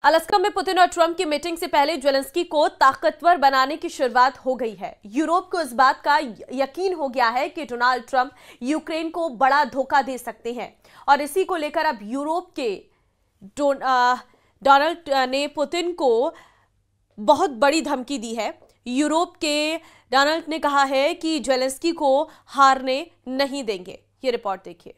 Alaska में Putin और Trump की मीटिंग से पहले ज़ेलेंस्की को ताकतवर बनाने की शुरुआत हो गई है। यूरोप को इस बात का यकीन हो गया है कि डोनाल्ड ट्रंप यूक्रेन को बड़ा धोखा दे सकते हैं और इसी को लेकर अब यूरोप के डोनाल्ड ने पुतिन को बहुत बड़ी धमकी दी है। यूरोप के डोनाल्ड ने कहा है कि ज़ेलेंस्की को हारने नहीं देंगे। ये रिपोर्ट देखिए।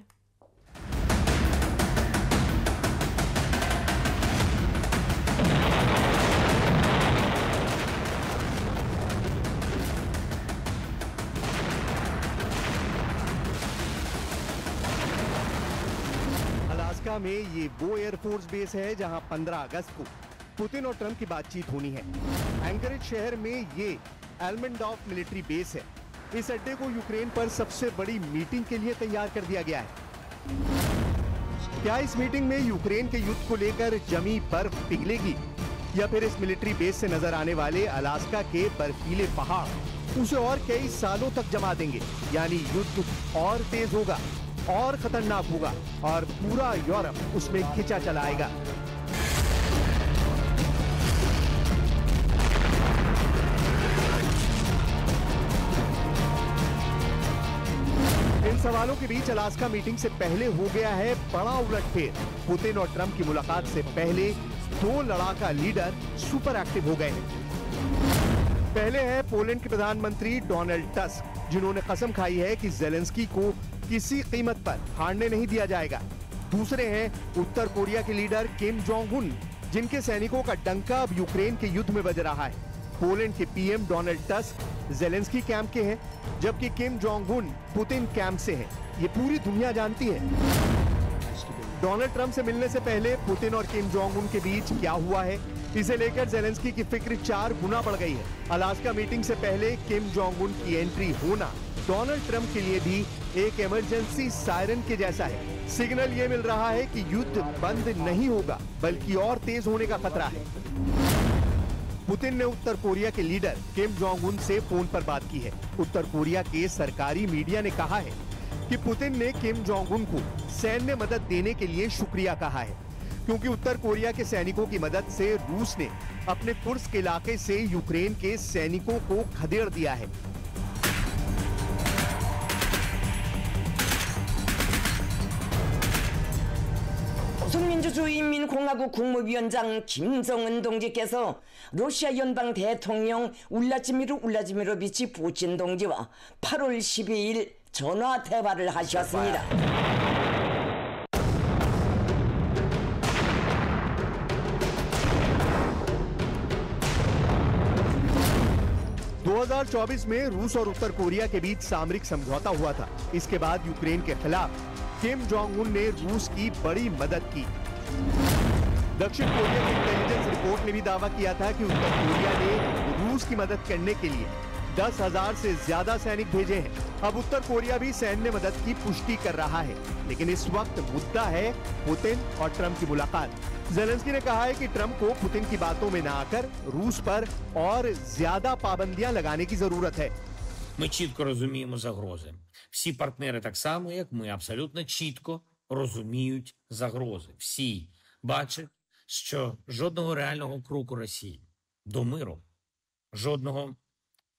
अलास्का में ये वो एयरफोर्स बेस है जहां 15 अगस्त को पुतिन और ट्रंप की बातचीत होनी है। एंकरेज शहर में ये एल्मेंडॉफ मिलिट्री बेस है। इस अड्डे को यूक्रेन पर सबसे बड़ी मीटिंग के लिए तैयार कर दिया गया है। क्या इस मीटिंग में यूक्रेन के युद्ध को लेकर जमी बर्फ पिघलेगी या फिर इस मिलिट्री बेस से नजर आने वाले अलास्का के बर्फीले पहाड़ उसे और कई सालों तक जमा देंगे? यानी युद्ध और तेज होगा और खतरनाक होगा और पूरा यूरोप उसमें खिंचा चला आएगा। इन सवालों के बीच अलास्का मीटिंग से पहले हो गया है बड़ा उलटफेर। पुतिन और ट्रंप की मुलाकात से पहले दो लड़ाका लीडर सुपर एक्टिव हो गए हैं। पहले है पोलैंड के प्रधानमंत्री डोनाल्ड टस्क, जिन्होंने कसम खाई है कि ज़ेलेंस्की को किसी कीमत पर हारने नहीं दिया जाएगा। दूसरे हैं उत्तर कोरिया के लीडर किम जोंग उन, जिनके सैनिकों का डंका अब यूक्रेन के युद्ध में बज रहा है। पोलैंड के PM Donald tusk Zelensky camp के हैं, जबकि Kim Jong Un Putin camp से हैं। ये पूरी दुनिया जानती है। डोनाल्ड ट्रंप से मिलने से पहले पुतिन और किम जोंग उन के बीच क्या हुआ है, इसे लेकर ज़ेलेंस्की की फिक्र 4 गुना बढ़ गई है। अलास्का मीटिंग से पहले किम जोंग उन की एंट्री होना डोनाल्ड ट्रंप के लिए भी एक इमरजेंसी सायरन के जैसा है। सिग्नल ये मिल रहा है कि युद्ध बंद नहीं होगा बल्कि और तेज होने का खतरा है। पुतिन ने उत्तर कोरिया के लीडर किम जोंग उन से फोन पर बात की है। उत्तर कोरिया के सरकारी मीडिया ने कहा है कि पुतिन ने किम जोंग उन को सैन्य मदद देने के लिए शुक्रिया कहा है, क्योंकि उत्तर कोरिया के सैनिकों की मदद से रूस ने अपने कुर्स्क इलाके से यूक्रेन के सैनिकों को खदेड़ दिया है। 조선민주주의인민공화국 국무위원장 김정은 동지께서 러시아 연방 대통령 울라지미르 부친 동지와 8월 12일 전화 대화를 하셨습니다. (2024) में रूस और उत्तर कोरिया के बीच सामरिक समझौता हुआ था। इसके बाद यूक्रेन के खिलाफ किम जोंग उन ने रूस की बड़ी मदद की। दक्षिण कोरिया की इंटेलिजेंस रिपोर्ट ने भी दावा किया था कि उत्तर कोरिया ने रूस की मदद करने के लिए 10,000 से ज्यादा सैनिक भेजे हैं। अब उत्तर कोरिया भी सैन्य मदद की पुष्टि कर रहा है, लेकिन इस वक्त मुद्दा है पुतिन और ट्रंप की मुलाकात। ज़ेलेंस्की ने कहा है कि ट्रंप को पुतिन की बातों में न आकर रूस पर और ज्यादा पाबंदियां लगाने की जरूरत है। Ми чітко розуміємо загрози. Всі партнери так само, як ми, абсолютно чітко розуміють загрози. Всі бачать, що жодного реального кроку Росії до миру, жодного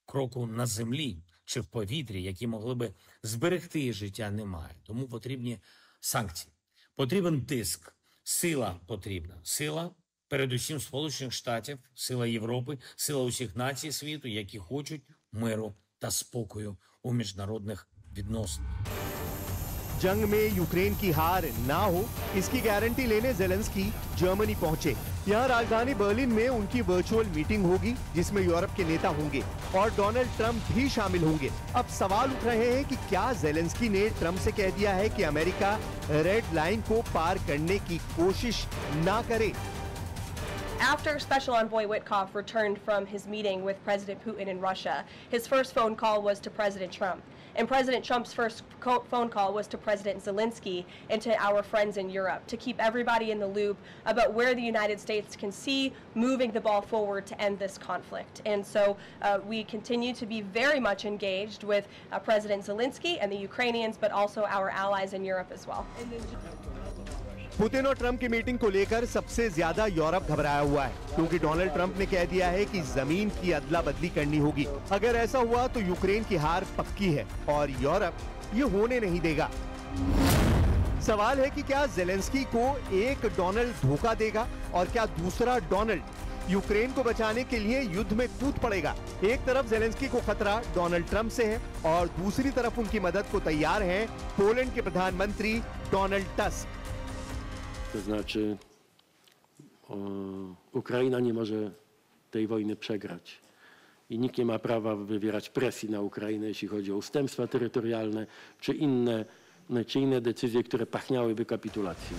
кроку на землі чи в повітрі, які могли би зберегти життя, немає. Тому потрібні санкції. Потрібен тиск. Сила потрібна. Сила, передусім, Сполучених Штатів, сила Європи, сила усіх націй світу, які хочуть миру та спокою у міжнародних відносинах. जंग में यूक्रेन की हार ना हो, इसकी गारंटी लेने ज़ेलेंस्की जर्मनी पहुंचे। यहां राजधानी बर्लिन में उनकी वर्चुअल मीटिंग होगी, जिसमें यूरोप के नेता होंगे और डोनाल्ड ट्रंप भी शामिल होंगे। अब सवाल उठ रहे हैं कि क्या ज़ेलेंस्की ने ट्रंप से कह दिया है कि अमेरिका रेड लाइन को पार करने की कोशिश ना करे? After Special Envoy Witkoff returned from his meeting with President Putin in Russia, his first phone call was to President Trump. And President Trump's first phone call was to President Zelensky and to our friends in Europe to keep everybody in the loop about where the United States can see moving the ball forward to end this conflict. And so we continue to be very much engaged with President Zelensky and the Ukrainians, but also our allies in Europe as well. Putin और Trump की meeting को लेकर सबसे ज्यादा Europe घबराया हुआ है, क्योंकि डोनाल्ड ट्रंप ने कह दिया है कि जमीन की अदला बदली करनी होगी। अगर ऐसा हुआ तो यूक्रेन की हार पक्की है और यूरोप ये होने नहीं देगा। सवाल है कि क्या ज़ेलेंस्की को एक डोनाल्ड धोखा देगा और क्या दूसरा डोनाल्ड यूक्रेन को बचाने के लिए युद्ध में कूद पड़ेगा। एक तरफ ज़ेलेंस्की को खतरा डोनाल्ड ट्रंप से है और दूसरी तरफ उनकी मदद को तैयार हैं पोलैंड के प्रधानमंत्री Donald tusk. To znaczy Ukraina nie może tej wojny przegrać i nikt nie ma prawa wywierać presji na Ukrainę, jeśli chodzi o ustępstwa terytorialne czy inne decyzje, które pachniałyby kapitulacją.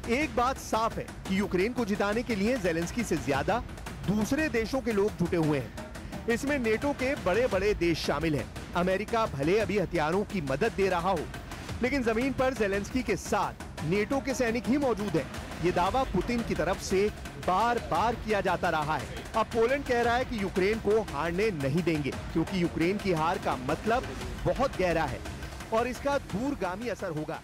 एक बात साफ है कि Ukraine को जिताने के लिए Zelensky से ज्यादा दूसरे देशों के लोग जुटे हुए हैं। इसमें नेटो के बड़े बड़े देश शामिल हैं। अमेरिका भले अभी हथियारों की मदद दे रहा हो, लेकिन जमीन पर ज़ेलेंस्की के साथ नेटो के सैनिक ही मौजूद हैं। ये दावा पुतिन की तरफ से बार बार किया जाता रहा है। अब पोलैंड कह रहा है कि यूक्रेन को हारने नहीं देंगे, क्योंकि यूक्रेन की हार का मतलब बहुत गहरा है और इसका दूरगामी असर होगा।